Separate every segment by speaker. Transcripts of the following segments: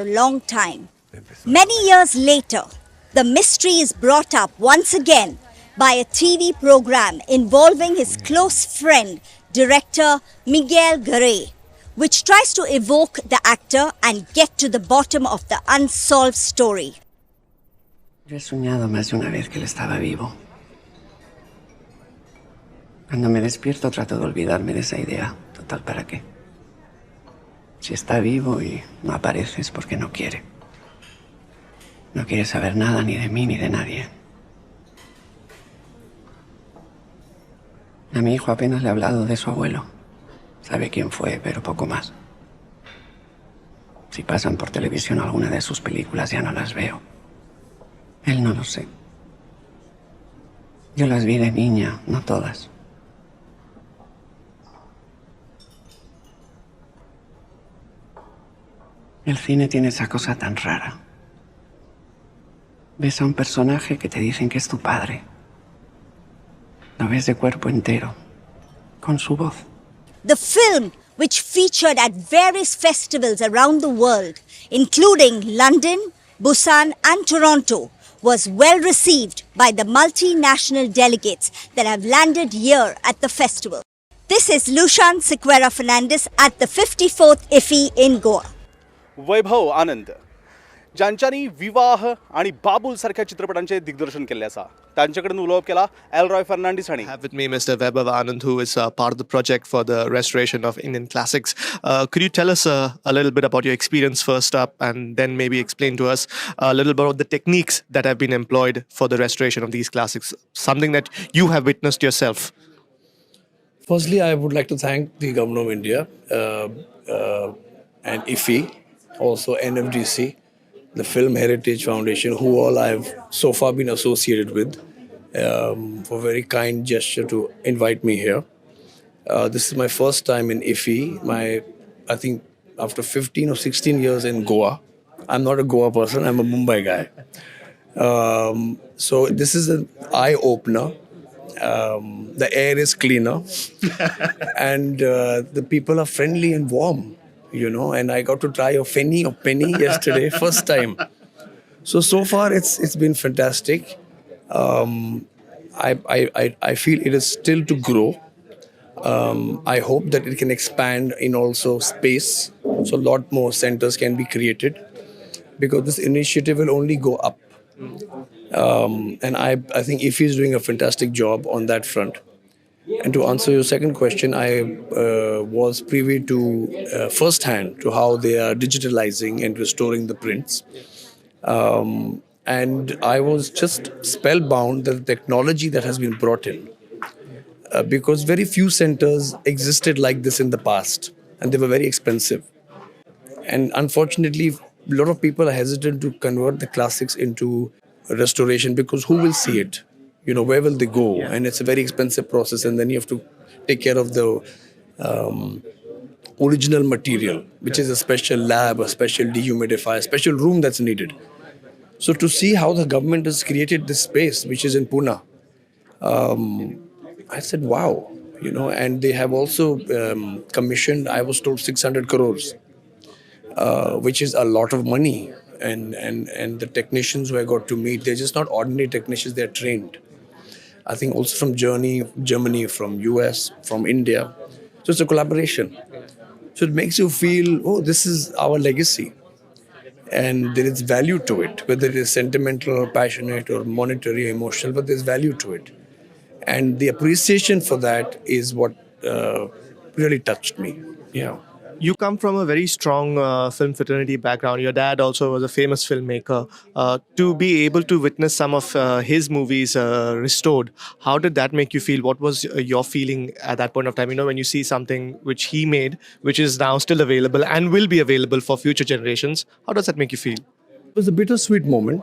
Speaker 1: a long time. Many years later, the mystery is brought up once again by a TV program involving his close friend, director Miguel Garay, which tries to evoke the actor and get to the bottom of the unsolved story.
Speaker 2: Yo he soñado más de una vez que él estaba vivo. Cuando me despierto trato de olvidarme de esa idea. Total, ¿para qué? Si está vivo y no aparece es porque no quiere. No quiere saber nada ni de mí ni de nadie. A mi hijo apenas le he hablado de su abuelo. Sabe quién fue, pero poco más. Si pasan por televisión alguna de sus películas ya no las veo. Él no lo sé. Yo las vi de niña, no todas. El cine tiene esa cosa tan rara. Ves a un personaje que te dicen que es tu padre. Lo ves de cuerpo entero, con su voz.
Speaker 1: The film, which featured at various festivals around the world, including London, Busan and Toronto, was well received by the multinational delegates that have landed here at the festival. This is Lushan Sequeira Fernandez at the 54th IFFI in Goa.
Speaker 3: वैभव आनंद ज्यांच्यानी विवाह आणि बाबुल सारख्या चित्रपटांचे दिग्दर्शन केले असा त्यांच्याकडून उलोवप केला एलरॉय फर्नांडीस हांणी.
Speaker 4: Have with me Mr. Vaibhav Anand, who is part of the project for the restoration of Indian classics. Could you tell us a little bit about your experience first up, and then maybe explain to us a little bit about the techniques that have been employed for the restoration of these classics, something that you have witnessed yourself?
Speaker 5: Firstly, I would like to thank the Government of India and IFFI, also NFDC, the Film Heritage Foundation, who all I've so far been associated with, for a very kind gesture to invite me here. This is my first time in IFFI. I think after 15 or 16 years in Goa. I'm not a Goa person, I'm a Mumbai guy. So this is an eye-opener. The air is cleaner and the people are friendly and warm. And I got to try a penny yesterday, first time. So far it's been fantastic. I feel it is still to grow. I hope that it can expand in also space, so a lot more centers can be created, because this initiative will only go up. And I think IFFI is doing a fantastic job on that front. And to answer your second question, I was privy to firsthand to how they are digitalizing and restoring the prints. And I was just spellbound that the technology that has been brought in, because very few centers existed like this in the past, and they were very expensive. And unfortunately, a lot of people are hesitant to convert the classics into restoration, because who will see it? Where will they go? Yeah. And it's a very expensive process, and then you have to take care of the original material, which is a special lab, a special dehumidifier, a special room that's needed. So to see how the government has created this space, which is in Pune, I said, wow, and they have also commissioned, I was told 600 crores, which is a lot of money. And the technicians who I got to meet, they're just not ordinary technicians, they're trained. I think also from Germany, from US, from India. So it's a collaboration. So it makes you feel, oh, this is our legacy. And there is value to it, whether it is sentimental or passionate or monetary or emotional, but there's value to it. And the appreciation for that is what really touched me. Yeah.
Speaker 4: You come from a very strong film fraternity background. Your dad also was a famous filmmaker. To be able to witness some of his movies restored, how did that make you feel? What was your feeling at that point of time? When you see something which he made, which is now still available and will be available for future generations, how does that make you feel?
Speaker 5: It was a bittersweet moment.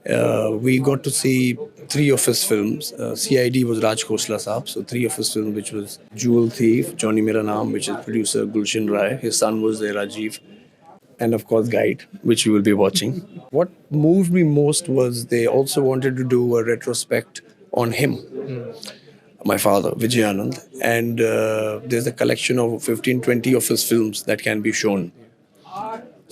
Speaker 5: We got to see 3 of his films. CID was Raj Khosla Saab, so 3 of his films, which was Jewel Thief, Johnny Mera Naam, which is producer Gulshan Rai. His son was there, Rajiv. And of course, Guide, which you will be watching. What moved me most was they also wanted to do a retrospect on him, my father, Vijay Anand. And there's a collection of 15-20 of his films that can be shown.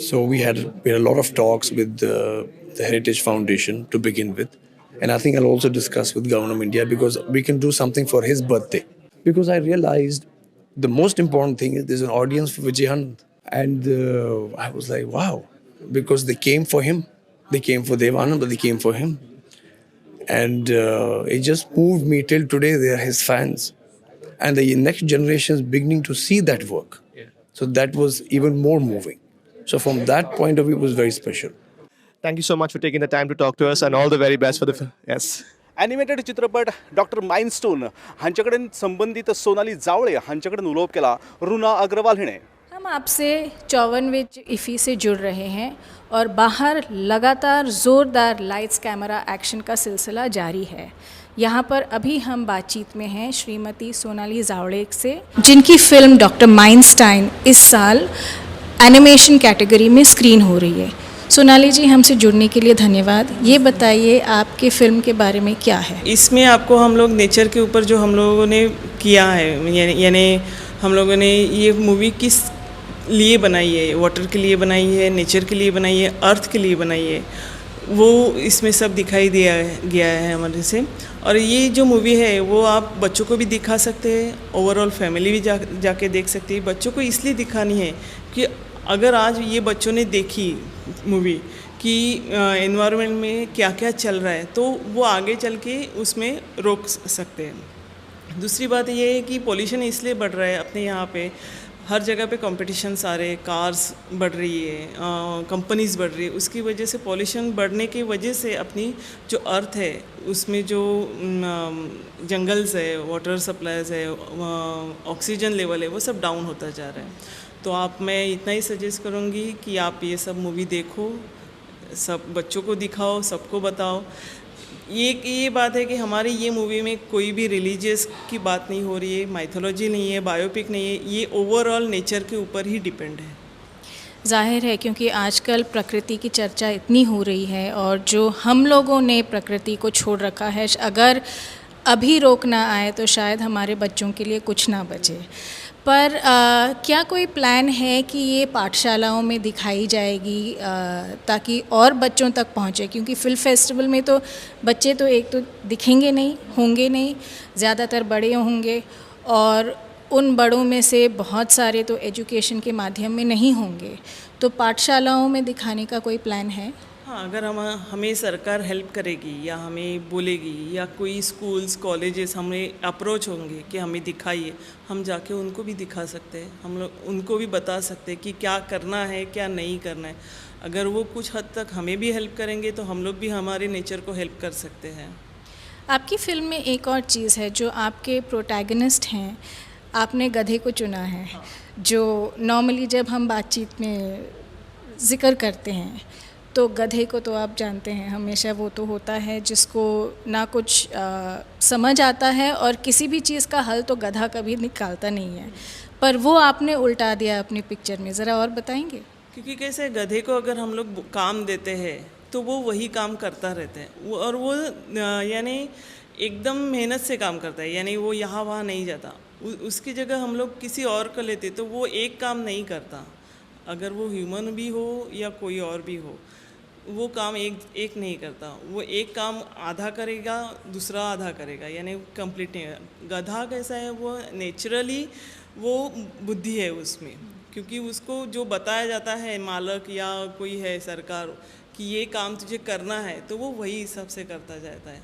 Speaker 5: So we had a lot of talks with the Heritage Foundation to begin with. And I think I'll also discuss with Government of India because we can do something for his birthday. Because I realized the most important thing is there's an audience for Vijay Anand. And I was like, wow, because they came for him. They came for Dev Anand, but they came for him. And it just moved me till today. They are his fans. And the next generation is beginning to see that work. So that was even more moving. So from that point of view, it was very special.
Speaker 4: Thank you so much for taking the time to talk to us, and all the very best for the film. Yes.
Speaker 3: Animated चित्रपट doctor माइनस्टोन हांच्याकडेन संबंधित सोनाली जावळे हांच्याकडेन उलोवप केला रुना अग्रवाल हिणे.
Speaker 6: हम आपसे 54वें IFFI से जुड़ रहे हैं और बाहर लगातार ज़ोरदार लाइट्स कैमरा एक्शन का सिलसिला जारी है. यहाँ पर अभी हम बातचीत में हैं श्रीमती सोनाली जावड़े से, जिनकी फिल्म डॉक्टर माइनस्टाइन इस साल एनिमेशन कैटेगरी में स्क्रीन हो रही है. सोनाली जी, हमसे जुड़ने के लिए धन्यवाद. ये बताइए आपके फ़िल्म के बारे में क्या है.
Speaker 7: इसमें आपको हम लोग नेचर के ऊपर जो हम लोगों ने किया है, यानी हम लोगों ने ये मूवी किस लिए बनाई है, वाटर के लिए बनाई है, नेचर के लिए बनाई है, अर्थ के लिए बनाई है, वो इसमें सब दिखाई दिया गया है हमारे से. और ये जो मूवी है वो आप बच्चों को भी दिखा सकते हैं, ओवरऑल फैमिली भी जाके देख सकती है. बच्चों को इसलिए दिखानी है कि अगर आज ये बच्चों ने देखी मूवी कि एनवायरनमेंट में क्या क्या चल रहा है, तो वो आगे चल के उसमें रोक सकते हैं. दूसरी बात ये है कि पोल्यूशन इसलिए बढ़ रहा है अपने यहाँ पे, हर जगह पे कॉम्पिटिशन्स आ रहे हैं, कार्स बढ़ रही है, कंपनीज बढ़ रही है. उसकी वजह से पोल्यूशन बढ़ने की वजह से अपनी जो अर्थ है उसमें जो जंगल्स है, वाटर सप्लाईज है, ऑक्सीजन लेवल है, वो सब डाउन होता जा रहा है. तो मैं इतना ही सजेस्ट करूँगी कि आप ये सब मूवी देखो, सब बच्चों को दिखाओ, सबको बताओ. ये बात है कि हमारी ये मूवी में कोई भी रिलीजियस की बात नहीं हो रही है, माइथोलॉजी नहीं है, बायोपिक नहीं है, ये ओवरऑल नेचर के ऊपर ही डिपेंड है.
Speaker 6: ज़ाहिर है, क्योंकि आजकल प्रकृति की चर्चा इतनी हो रही है और जो हम लोगों ने प्रकृति को छोड़ रखा है, अगर अभी रोकना आए तो शायद हमारे बच्चों के लिए कुछ ना बचे. पर क्या कोई प्लान है कि ये पाठशालाओं में दिखाई जाएगी ताकि और बच्चों तक पहुँचे? क्योंकि फिल्म फेस्टिवल में तो बच्चे तो एक तो दिखेंगे नहीं, होंगे नहीं, ज़्यादातर बड़े होंगे और उन बड़ों में से बहुत सारे तो एजुकेशन के माध्यम में नहीं होंगे. तो पाठशालाओं में दिखाने का कोई प्लान है?
Speaker 7: हाँ, अगर हमें सरकार हेल्प करेगी या हमें बोलेगी या कोई स्कूल्स कॉलेजेस हमें अप्रोच होंगे कि हमें दिखाइए, हम जाके उनको भी दिखा सकते हैं, हम लोग उनको भी बता सकते हैं कि क्या करना है, क्या नहीं करना है. अगर वो कुछ हद तक हमें भी हेल्प करेंगे तो हम लोग भी हमारे नेचर को हेल्प कर सकते हैं.
Speaker 6: आपकी फ़िल्म में एक और चीज़ है, जो आपके प्रोटैगनिस्ट हैं, आपने गधे को चुना है. जो नॉर्मली जब हम बातचीत में ज़िक्र करते हैं तो गधे को तो आप जानते हैं, हमेशा वो तो होता है जिसको ना कुछ समझ आता है और किसी भी चीज़ का हल तो गधा कभी निकालता नहीं है. पर वो आपने उल्टा दिया अपनी पिक्चर में, ज़रा और बताएंगे?
Speaker 7: क्योंकि कैसे गधे को अगर हम लोग काम देते हैं तो वो वही काम करता रहता है और वो यानी एकदम मेहनत से काम करता है, यानी वो यहाँ वहाँ नहीं जाता. उसकी जगह हम लोग किसी और को लेते तो वो एक काम नहीं करता. अगर वो ह्यूमन भी हो या कोई और भी हो, वो काम एक नहीं करता. वो एक काम आधा करेगा, दूसरा आधा करेगा, यानी कंप्लीट नहीं. गधा कैसा है, वो नेचुरली वो बुद्धि है उसमें, क्योंकि उसको जो बताया जाता है मालक या कोई है सरकार कि ये काम तुझे करना है, तो वो वही हिसाब से करता जाता है.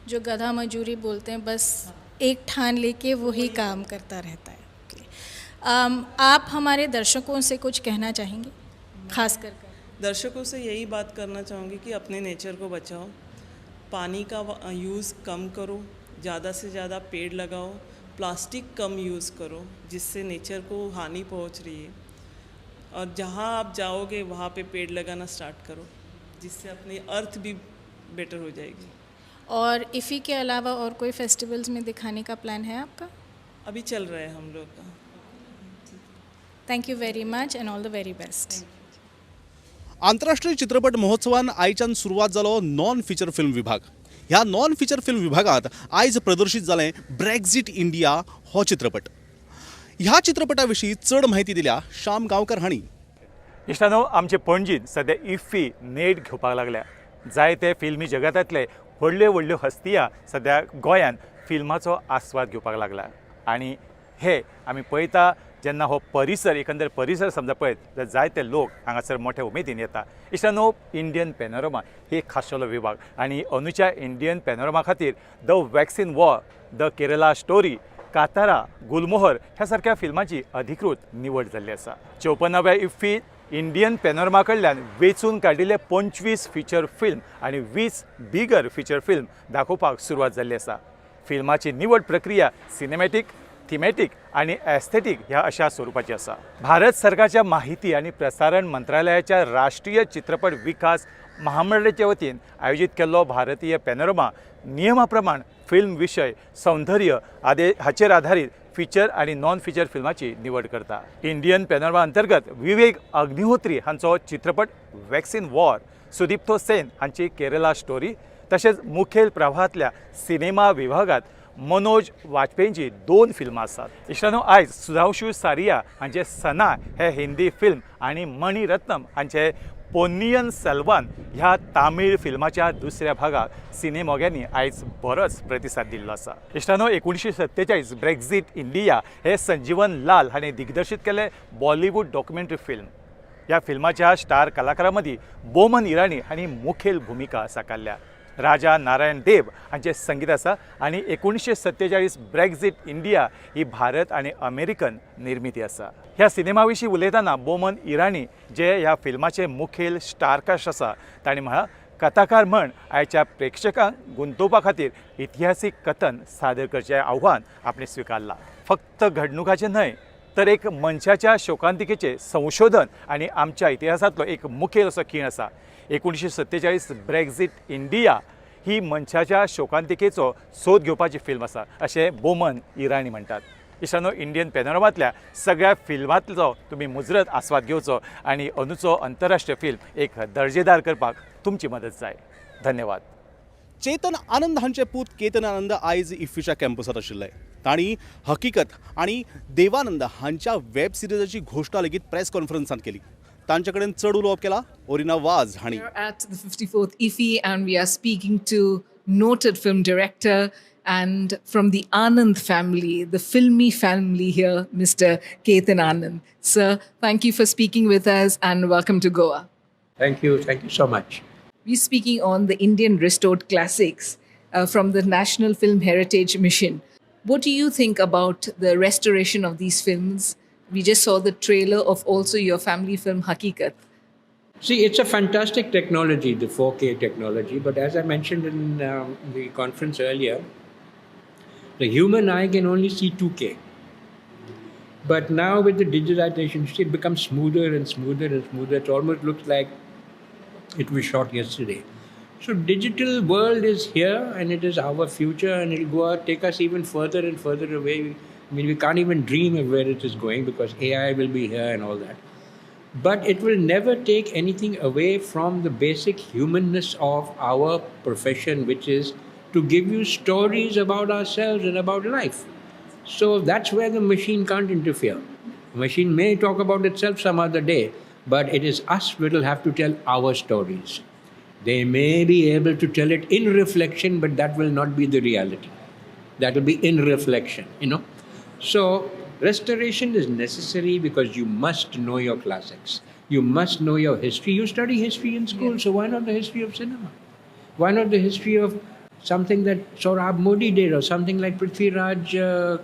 Speaker 6: जो गधा मजूरी बोलते हैं, बस एक ठान लेके वही काम करता रहता है. आप हमारे दर्शकों से कुछ कहना चाहेंगे? खास कर
Speaker 7: दर्शकों से यही बात करना चाहूँगी कि अपने नेचर को बचाओ, पानी का यूज़ कम करो, ज़्यादा से ज़्यादा पेड़ लगाओ, प्लास्टिक कम यूज़ करो जिससे नेचर को हानि पहुँच रही है. और जहाँ आप जाओगे वहाँ पे पेड़ लगाना स्टार्ट करो, जिससे अपनी अर्थ भी बेटर हो जाएगी.
Speaker 6: और IFFI के अलावा और कोई फेस्टिवल्स में दिखाने का प्लान है आपका?
Speaker 7: अभी चल रहा है हम लोग का.
Speaker 6: Thank you very much and all the very best.
Speaker 3: आंतरराष्ट्रीय चित्रपट महोत्सवान आयच्यान सुरवात जालो नॉन फीचर फिल्म विभाग. ह्या नॉन फीचर फिल्म विभागात आयज प्रदर्शित जालें ब्रेक्झिट इंडिया हो चित्रपट. ह्या चित्रपटा विशीं चड माहिती दिल्या श्याम गांवकर हांणी.
Speaker 8: इश्टानो आमचे पणजीन सध्या इफ्फी नेट घेवपाक लागल्या. जायते फिल्मी जगतांतले व्हडल्यो व्हडल्यो हस्तियां सध्या गोंयांत फिल्माचो आस्वाद घेवपाक लागला. आनी हे आमी पळयता जेन्ना हो परिसर एकंदर परिसर समजा पळयत जाल्यार जायते लोक हांगासर मोठ्या उमेदीन येता. इश्टानो इंडियन पॅनोरमा ही एक खाशेलो विभाग आनी अंदूच्या इंडियन पॅनोरमा खातीर the vaccine war, the Kerala story, Kantara, Gulmohar ह्या सारक्या फिल्मांची अधिकृत निवड जाल्ली आसा. 54व्या इफ्फी इंडियन पॅनोरमा कडल्यान वेचून काडिल्ले 25 फिचर फिल्म आनी 20 बिगर फिचर फिल्म दाखोवपाक सुरवात जाल्ली आसा. फिल्माची निवड प्रक्रिया सिनेमॅटीक, थिमॅटीक आनी एस्थेटीक ह्या अशा स्वरुपाची आसा. भारत सरकारच्या माहिती आनी प्रसारण मंत्रालयाच्या राष्ट्रीय चित्रपट विकास महामंडळाचे वतीन आयोजीत केल्लो भारतीय पॅनोरमा नियमा प्रमाण फिल्म विशय, सौंदर्य हाचेर आधारीत फिचर आनी नॉन फिचर फिल्माची निवड करता. इंडियन पॅनोरमा अंतर्गत विवेक अग्निहोत्री हांचो चित्रपट वॅक्सीन वॉर, सुदीप्तो सेन हांची केरला स्टोरी तशेंच मुखेल प्रवाहांतल्या सिनेमा विभागात मनोज वाजपेयींची 2 फिल्मां आसात. इश्टानो आयज सुधांशू सारिया हांचे सना हे हिंदी फिल्म आनी मणी रत्नम हांचे पोन्नियन सेल्वन ह्या तामीळ फिल्माच्या दुसऱ्या भागाक सिनेमोग्यांनी आयज बरोच प्रतिसाद दिल्लो आसा. इश्टानो 1947 ब्रेक्झिट इंडिया हे संजीवन लाल हाणें दिग्दर्शीत केल्लें बॉलिवूड डॉक्युमेंटरी फिल्म. ह्या फिल्माच्या स्टार कलाकारां मदीं बोमन इराणी हांणी मुखेल भुमिका साकारल्या. राजा नारायण देव हांचे संगीत आसा आनी 1947 ब्रेक्झिट इंडिया ही भारत आनी अमेरिकन निर्मिती आसा. ह्या सिनेमा विशीं उलयतना बोमन इराणी जे ह्या फिल्माचे मुखेल स्टारकास्ट आसा तांणी म्हळां, कथाकार म्हण आयच्या प्रेक्षकांक गुंतोवपा खातीर इतिहासीक कथन सादर करचें आव्हान आपणें स्विकारलां. फक्त घडणुकाचें न्हय तर एक मनशाच्या शोकांतिकेचें संशोधन आनी आमच्या इतिहासांतलो एक मुखेल असो खीण आसा. 1947 ब्रेक्झिट इंडिया ही मनशाच्या शोकांतिकेचो सोद घेवपाची फिल्म आसा अशें बोमन इराणी म्हणटात. इश्टानो इंडियन पॅनोरमांतल्या सगळ्या फिल्मांतलो तुमी मुजरत आस्वाद घेवचो आनी अंदूचो आंतरराष्ट्रीय फिल्म एक दर्जेदार करपाक तुमची मदत जाय. धन्यवाद.
Speaker 3: चेतन आनंद हांचे पूत केतन आनंद आयज इफ्फीच्या कॅम्पसात आशिल्ले. तांणी हकीकत आनी देवानंद हांच्या वेब सिरिजाची घोषणा लेगीत प्रेस कॉन्फरन्सांत केली. तांचे कडेन चड उलोवप केला ओरिना वाज हांणी.
Speaker 9: We are at the 54th IFFI and we are speaking to noted film director and from the Anand family, the filmy family here, Mr. Ketan Anand. Sir, thank you for speaking with us and welcome to Goa.
Speaker 10: Thank you so much.
Speaker 9: We're speaking on the Indian restored classics from the National Film Heritage Mission. What do you think about the restoration of these films? We just saw the trailer of also your family film Hakikat.
Speaker 10: See, it's a fantastic technology, the 4K technology, but as I mentioned in the conference earlier, the human eye can only see 2K. But now with the digitization, it becomes smoother and smoother and smoother. It almost looks like it was shot yesterday. So digital world is here and it is our future and it will take us even further and further away. I mean, we can't even dream of where it is going because AI will be here and all that. But it will never take anything away from the basic humanness of our profession, which is to give you stories about ourselves and about life. So that's where the machine can't interfere. The machine may talk about itself some other day, but it is us who will have to tell our stories. They may be able to tell it in reflection, but that will not be the reality. That will be in reflection, you know. So restoration is necessary because you must know your classics. You must know your history. You study history in school, so why not the history of cinema? Why not the history of something that Saurabh Modi did or something like Prithviraj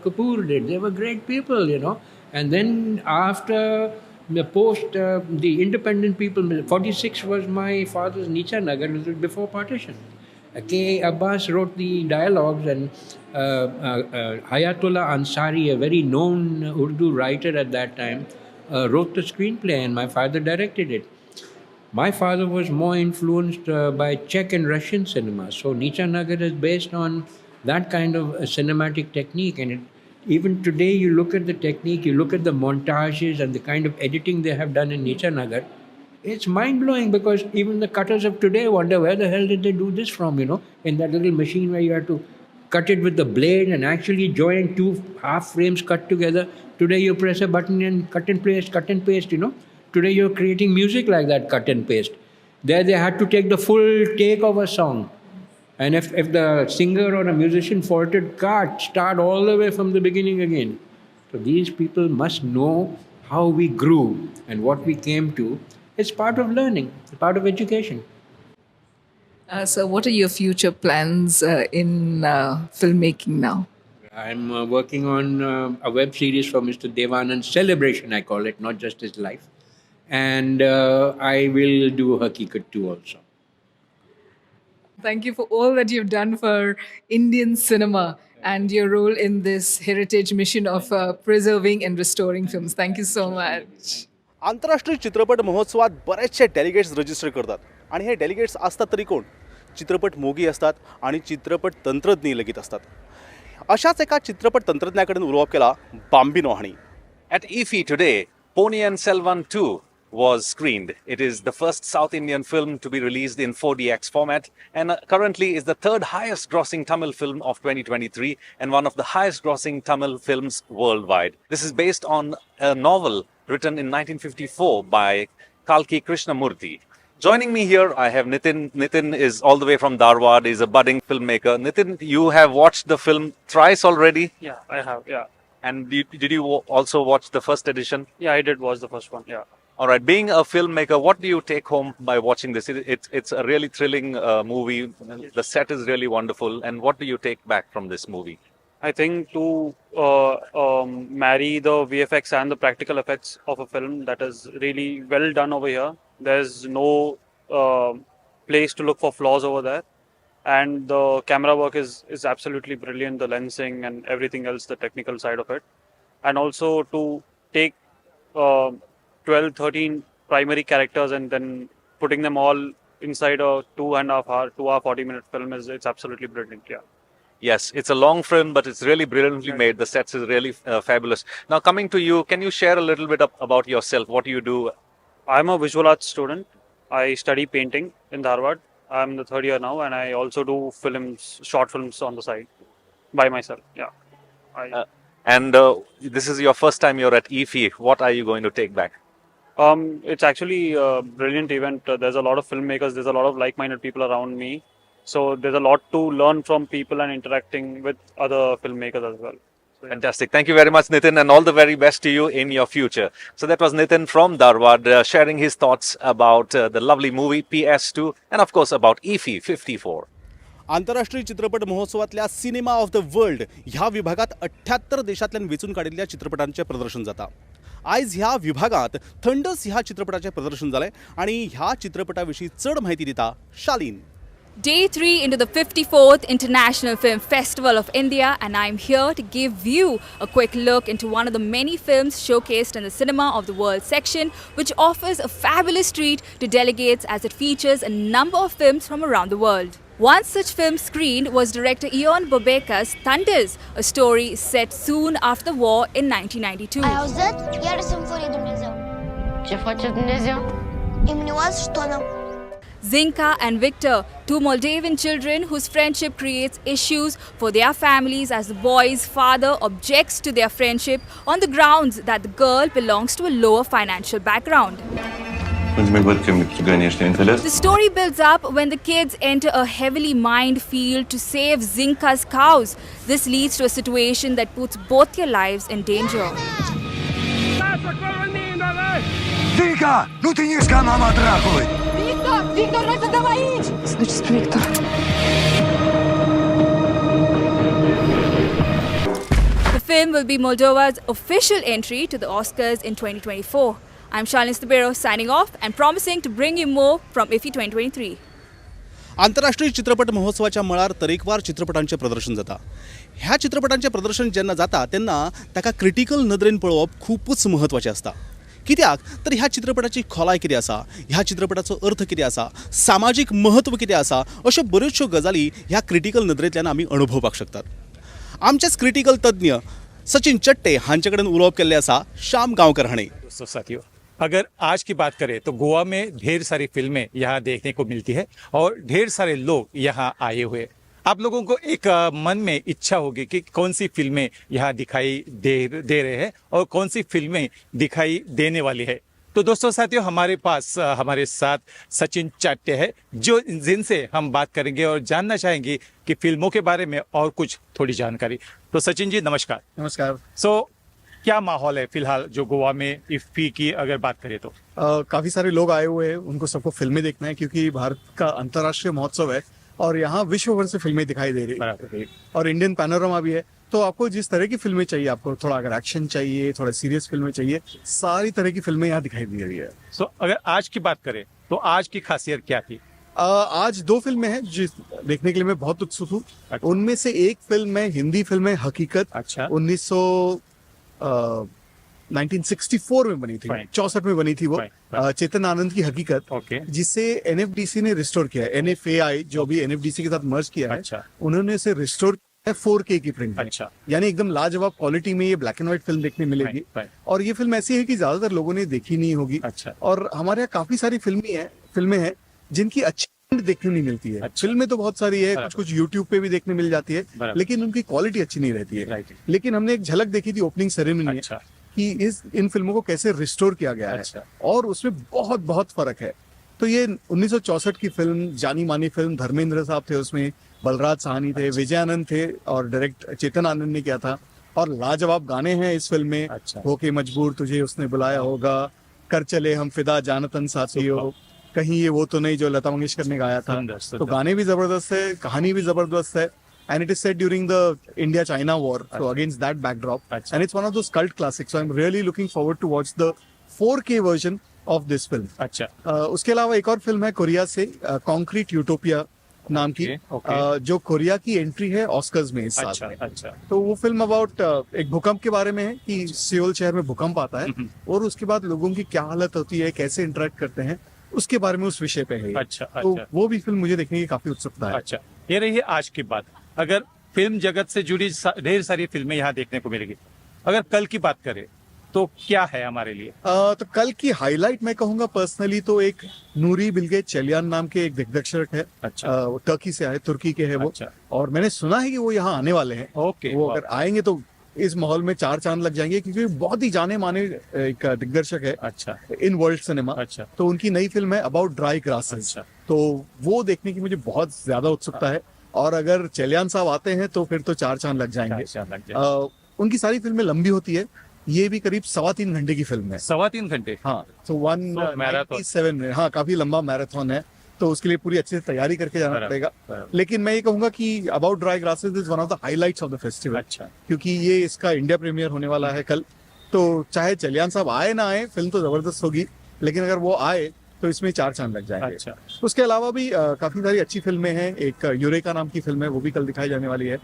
Speaker 10: Kapoor did? They were great people, you know. And then after the the independent people, 46 was my father's Nicha Nagar, it was before partition. K. Abbas wrote the dialogues and Hayatullah Ansari, a very known Urdu writer at that time, wrote the screenplay and my father directed it. My father was more influenced by Czech and Russian cinema. So Nicha Nagar is based on that kind of cinematic technique. And even today you look at the technique, you look at the montages and the kind of editing they have done in Nicha Nagar. It's mind-blowing because even the cutters of today wonder where the hell did they do this from, you know, in that little machine where you have to cut it with the blade and actually join 2 half frames cut together. Today you press a button and cut and paste, you know. Today you're creating music like that, cut and paste. There they had to take the full take of a song. And if the singer or a musician faulted, cut, start all the way from the beginning again. So these people must know how we grew and what we came to. It's part of learning, it's part of education.
Speaker 9: So, what are your future plans in filmmaking now?
Speaker 10: I'm working on a web series for Mr. Devanand's Celebration, I call it, not just his life. And I will do Hakikat 2 also.
Speaker 9: Thank you for all that you've done for Indian cinema and your role in this heritage mission of preserving and restoring films. Thank you so much.
Speaker 3: आंतरराष्ट्रीय चित्रपट महोत्सवात बरेचसे delegates register करतात आणि हे delegates असतात तरी कोण? चित्रपट मोगी असतात आणि चित्रपट तंत्रज्ञ लेगीत असतात. अशाच एका चित्रपट तंत्रज्ञाकडून उलोवप केला बांबिनो हांणी.
Speaker 11: At IFFI today, Ponniyin Selvan 2 was screened. It is the first South Indian film to be released in 4DX format and currently is the third highest grossing Tamil film of 2023 and one of the highest grossing Tamil films worldwide. This is based on a novel written in 1954 by Kalki Krishnamurthy. Joining me here, I have Nitin. Nitin is all the way from Dharwad. He's a budding filmmaker. Nitin, you have watched the film thrice already?
Speaker 12: Yeah, I have, yeah.
Speaker 11: And did you also watch the first edition?
Speaker 12: Yeah, I did watch the first one, yeah.
Speaker 11: All right. Being a filmmaker, what do you take home by watching this? It's a really thrilling movie. The set is really wonderful. And what do you take back from this movie?
Speaker 12: I think to marry the VFX and the practical effects of a film, that is really well done over here. There's no place to look for flaws over there. And the camera work is absolutely brilliant, the lensing and everything else, the technical side of it. And also to take 12, 13 primary characters and then putting them all inside a 2.5 hour, 2 hour, 40-minute film it's absolutely brilliant, yeah.
Speaker 11: Yes, it's a long film, but it's really brilliantly made. The sets is really fabulous. Now, coming to you, can you share a little bit about yourself? What do you do?
Speaker 12: I'm a visual arts student. I study painting in Dharwad. I'm the third year now, and I also do films, short films on the side by myself. Yeah.
Speaker 11: And this is your first time you're at IFFI. What are you going to take back?
Speaker 12: It's actually a brilliant event. There's a lot of filmmakers. There's a lot of like-minded people around me. So there's a lot to learn from people and interacting with other filmmakers as well. So, yeah.
Speaker 11: Fantastic. Thank you very much, Nitin, and all the very best to you in your future. So that was Nitin from Dharwad sharing his thoughts about the lovely movie PS2 and of course about IFFI 54.
Speaker 3: आंतरराष्ट्रीय चित्रपट महोत्सवातल्या cinema of the world ह्या विभागात 78 देशांतल्यान वेचून काडिल्ल्या चित्रपटांचे प्रदर्शन जाता. आयज ह्या विभागात थंडस ह्या चित्रपटाचे प्रदर्शन जालें आणि ह्या चित्रपटाविशीं चड माहिती दिता शालीन.
Speaker 13: Day 3 into the 54th International Film Festival of India, and I'm here to give you a quick look into one of the many films showcased in the Cinema of the World section, which offers a fabulous treat to delegates as it features a number of films from around the world. One such film screened was director Ion Bobeka's Thunders, a story set soon after the war in 1992.
Speaker 14: Ai auzit? Iar să-mi furi Dumnezeu. Ce face Dumnezeu? Îmi nuați ștonă.
Speaker 13: Zinka and Victor, two Moldavan children whose friendship creates issues for their families as the boy's father objects to their friendship on the grounds that the girl belongs to a lower financial background. The story builds up when the kids enter a heavily mined field to save Zinka's cows. This leads to a situation that puts both their lives in danger.
Speaker 15: Zinka, nu te ieși ca mama dracului!
Speaker 14: Victor, noi suntem aici!
Speaker 16: Să duci spre Victor.
Speaker 13: The film will be Moldova's official entry to the Oscars in 2024. I'm Shalini Stabero signing off and promising to bring you more from IFFI 2023.
Speaker 3: आंतरराष्ट्रीय चित्रपट महोत्सवाच्या मळार तरेकवार चित्रपटांचे प्रदर्शन जाता. ह्या चित्रपटांचे प्रदर्शन जेन्ना जाता तेन्ना ताका क्रिटिकल नदरेन पळोवप खूपच महत्वाचें आसता. कित्याक तर ह्या चित्रपटाची खोलाय कितें आसा, ह्या चित्रपटाचो अर्थ कितें आसा, सामाजीक महत्व कितें आसा, अश्यो बऱ्योचश्यो गजाली ह्या क्रिटिकल नदरेंतल्यान आमी अणभवपाक शकतात. आमचेच क्रिटिकल तज्ञ सचिन चट्टे हांचे कडेन उलोवप केल्लें आसा श्याम गांवकर हांणी.
Speaker 8: साथियों, अगर आज की बात करें तो गोवा में ढेर सारी फिल्में यहाँ देखने को मिलती है और ढेर सारे लोग यहाँ आए हुए. आप लोगों को एक मन में इच्छा होगी कि कौन सी फिल्में यहाँ दिखाई दे रहे हैं और कौन सी फिल्में दिखाई देने वाली है. तो दोस्तों साथियों, हमारे पास हमारे साथ सचिन चाट्य है, जो जिनसे हम बात करेंगे और जानना चाहेंगे कि फिल्मों के बारे में और कुछ थोड़ी जानकारी। तो सचिन जी नमस्कार।
Speaker 16: नमस्कार।
Speaker 8: क्या माहौल है फिलहाल जो गोवा में इफ्फी की अगर बात करें तो?
Speaker 16: काफी सारे लोग आए हुए हैं, उनको सबको फिल्में देखना है क्योंकि भारत का अंतर्राष्ट्रीय महोत्सव है और यहाँ विश्व भर से फिल्में दिखाई दे रही है और इंडियन पैनोरमा भी है। तो आपको जिस तरह की फिल्में चाहिए, आपको थोड़ा अगर एक्शन चाहिए, थोड़ा सीरियस फिल्में चाहिए, सारी तरह की फिल्में यहाँ दिखाई दे रही है।
Speaker 8: अगर आज की बात करें तो आज की खासियत क्या थी?
Speaker 16: आज 2 फिल्में हैं जिस देखने के लिए मैं बहुत उत्सुक हूँ। उनमें से एक फिल्म है हिंदी फिल्म है हकीकत। 1964 में बनी थी, 64 में बनी थी वो, चेतन आनंद की हकीकत, जिसे एनएफडीसी ने रिस्टोर किया है। एनएफएआई जो भी एनएफडीसी के साथ मर्ज किया है, उन्होंने इसे रिस्टोर किया है 4K की प्रिंट में। यानी एकदम लाजवाब क्वालिटी में ये ब्लैक एंड व्हाइट फिल्म देखने मिलेगी। और ये फिल्म ऐसी है कि ज्यादातर लोगों ने देखी नहीं होगी। और हमारे यहाँ काफी सारी फिल्में हैं जिनकी अच्छी देखने नहीं मिलती है। फिल्में तो बहुत सारी है, कुछ यूट्यूब पे भी देखने मिल जाती है, लेकिन उनकी क्वालिटी अच्छी नहीं रहती है। लेकिन हमने एक झलक देखी थी ओपनिंग सेरेमनी में कि इन फिल्मों को कैसे रिस्टोर किया गया है और उसमें बहुत बहुत फर्क है। तो ये 1964 की फिल्म, जानी मानी फिल्म, धर्मेंद्र साहब थे उसमें, बलराज साहनी थे, विजयानंद थे और डायरेक्ट चेतन आनंद ने किया था। और लाजवाब गाने हैं इस फिल्म में। होके मजबूर तुझे उसने बुलाया होगा, कर चले हम फिदा जानतन साथियों, कहीं ये वो तो नहीं जो लता मंगेशकर ने गाया था। तो गाने भी जबरदस्त है, कहानी भी जबरदस्त है। And it is set during the India-China war, so against that backdrop, and it's one of those cult classics. So I'm really looking forward to watch the 4K version of this film. उसके अलावा एक और film है Korea से, concrete utopia नाम की, जो Korea की एंट्री है ऑस्कर्स में इस साल में। तो वो फिल्म अबाउट एक भूकंप के बारे में है कि सियोल शहर में भूकंप आता है और उसके बाद लोगों की क्या हालत होती है, कैसे इंटरेक्ट करते हैं, उसके बारे में उस विषय पे है। तो वो भी फिल्म मुझे देखने की काफी उत्सुकता है।
Speaker 8: ये रही है आज की बात। अगर फिल्म जगत से जुड़ी ढेर सारी फिल्में यहाँ देखने को मिलेगी। अगर कल की बात करें तो क्या है हमारे लिए?
Speaker 16: तो कल की हाईलाइट मैं कहूंगा पर्सनली तो एक नूरी बिल्गे चलियान नाम के एक दिग्दर्शक है। वो टर्की से आए, तुर्की के है वो। और मैंने सुना है कि वो यहाँ आने वाले हैं। वो अगर आएंगे तो इस माहौल में 4 चांद लग जाएंगे क्योंकि बहुत ही जाने माने एक दिग्दर्शक है इन वर्ल्ड सिनेमा। तो उनकी नई फिल्म है अबाउट ड्राई ग्रासेस। तो वो देखने की मुझे बहुत ज्यादा उत्सुकता है। और अगर चलियान साहब आते हैं तो फिर तो 4 चांद लग जाएंगे। उनकी सारी फिल्में लंबी होती है, ये भी करीब 3.25 घंटे की फिल्म है।
Speaker 8: 3.25 घंटे?
Speaker 16: हाँ, तो 197 में, हाँ काफी लंबा मैराथन है, तो उसके लिए पूरी अच्छे से तैयारी करके जाना पड़ेगा। लेकिन मैं ये कहूंगा कि about dry grasses is one of the highlights of the festival, क्योंकि ये इसका इंडिया प्रीमियर होने वाला है कल। तो चाहे चलियान साहब आए ना आए, फिल्म तो जबरदस्त होगी, लेकिन अगर वो आए तो इसमें 4 चांद लग जाएंगे। उसके अलावा भी काफी सारी अच्छी फिल्में हैं। एक यूरेका नाम की फिल्म है, वो भी कल दिखाई जाने वाली है।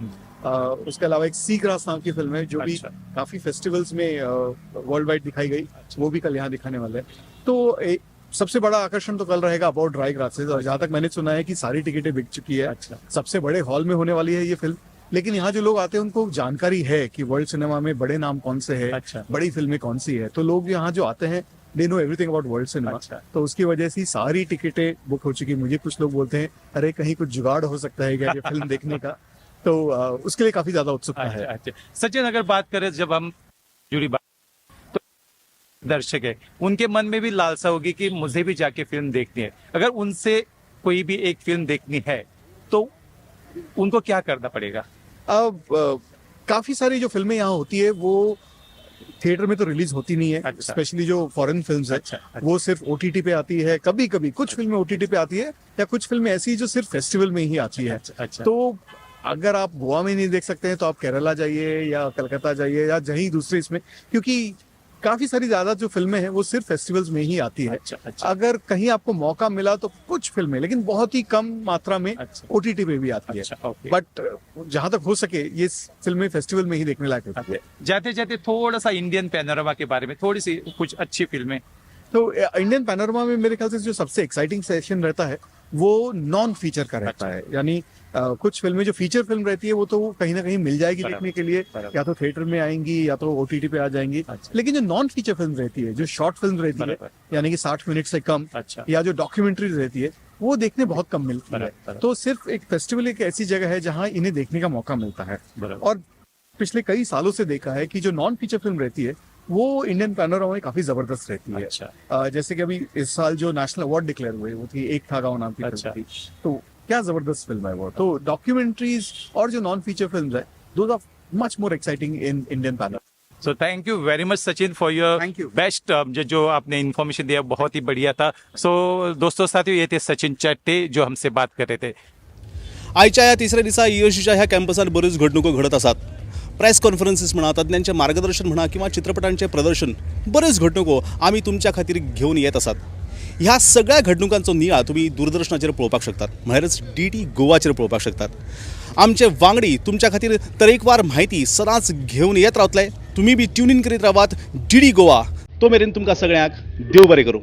Speaker 16: उसके अलावा एक सी ग्रास नाम की फिल्म है जो भी काफी फेस्टिवल्स में वर्ल्ड वाइड दिखाई गई, वो भी कल यहाँ दिखाने वाले हैं। तो सबसे बड़ा आकर्षण तो कल रहेगा अबाउट ड्राई ग्रासेस। और जहाँ तक मैंने सुना है कि सारी टिकटें बिक चुकी है। सबसे बड़े हॉल में होने वाली है ये फिल्म। लेकिन यहाँ जो लोग आते हैं उनको जानकारी है कि वर्ल्ड सिनेमा में बड़े नाम कौन से है, बड़ी फिल्में कौन सी है। तो लोग यहाँ जो आते हैं they know everything about world cinema। तो उसकी वजह से सारी टिकटें बुक हो चुकी। मुझे कुछ लोग बोलते हैं अरे कहीं कुछ जुगाड़ हो सकता है क्या ये फिल्म देखने का। तो उसके लिए काफी ज्यादा उत्सुकता है।
Speaker 8: सचिन, अगर बात करें जब हम जुड़ी बात, तो दर्शक है उनके मन में भी लालसा होगी कि मुझे भी जाके फिल्म देखनी है। अगर उनसे कोई भी एक फिल्म देखनी है तो उनको क्या करना पड़ेगा?
Speaker 16: अब काफी सारी जो फिल्में यहाँ होती है वो थिएटर में तो रिलीज होती नहीं है। स्पेशली जो फॉरेन फिल्म्स है वो सिर्फ ओटीटी पे आती है। कभी कभी कुछ फिल्में ओटीटी पे आती है, या कुछ फिल्में ऐसी जो सिर्फ फेस्टिवल में ही आती है। तो अगर आप गोवा में नहीं देख सकते हैं तो आप केरला जाइए या कलकत्ता जाइए या कहीं दूसरे इसमें, क्योंकि काफी सारी ज्यादा जो फिल्में हैं वो सिर्फ फेस्टिवल्स में ही आती है। अगर कहीं आपको मौका मिला तो कुछ फिल्में, लेकिन बहुत ही कम मात्रा में ओटीटी पे भी आती है। बट जहां तक हो सके ये फिल्में फेस्टिवल में ही देखने लायक होती है।
Speaker 8: जाते जाते थोड़ा सा इंडियन पैनोरमा के बारे में थोड़ी सी कुछ अच्छी फिल्में।
Speaker 16: तो इंडियन पैनोरमा में मेरे ख्याल से जो सबसे एक्साइटिंग सेशन रहता है वो नॉन फीचर का रहता है। यानी कुछ फिल्में जो फीचर फिल्म रहती है वो तो कहीं ना कहीं मिल जाएगी देखने के लिए, या तो थिएटर में आएंगी या तो ओटीटी पे आ जाएंगी। लेकिन जो नॉन फीचर फिल्म रहती है, जो शॉर्ट फिल्म रहती है, यानी कि 60 मिनट से कम, या जो डॉक्यूमेंट्री रहती है, वो देखने बहुत कम मिलती है। तो सिर्फ एक फेस्टिवल एक ऐसी जगह है जहाँ इन्हें देखने का मौका मिलता है। और पिछले कई सालों से देखा है कि जो नॉन फीचर फिल्म रहती है वो इंडियन पैनोरामा में काफी जबरदस्त रहती है।
Speaker 8: अच्छा।
Speaker 16: जैसे कि अभी इस साल जो नेशनल अवार्ड डिक्लेयर हुए वो थी एक था गाँव नाम की फिल्म थी, तो क्या जबरदस्त फिल्म है वो। तो डॉक्यूमेंट्रीज और जो नॉन फीचर फिल्म्स है, those are much more exciting in Indian Panorama.
Speaker 8: So thank you very much Sachin for your best जो आपने इन्फॉर्मेशन दिया, बहुत ही बढ़िया था। सो दोस्तों साथियों, ये थे सचिन चट्टे जो हमसे बात कर रहे थे।
Speaker 3: आजच्या या तिसऱ्या दिसा IFFIच्या ह्या कॅम्पसात बऱ्योच घडणुको घडत असतात। प्रेस कॉन्फरन्सीस म्हणा, तज्ञांचे मार्गदर्शन म्हणा किंवा चित्रपटांचे प्रदर्शन, बरेच घडणुको आम्ही तुमच्या खातीर घेऊन येत असतात। ह्या सगळ्या घडणुकांचो नियाळ तुम्ही दूरदर्शनाचेर पळोवपाक शकतात, म्हळ्यारच DD गोवाचेर पळोवपाक शकतात। आमचे वांगडी तुमच्या खातीर तरेकवार म्हायती सदांच घेऊन येत रावतले। तुम्ही बी ट्यून इन करीत रावात DD गोवा। तो मेरेन तुमकां सगळ्यांक देव बरें करूं।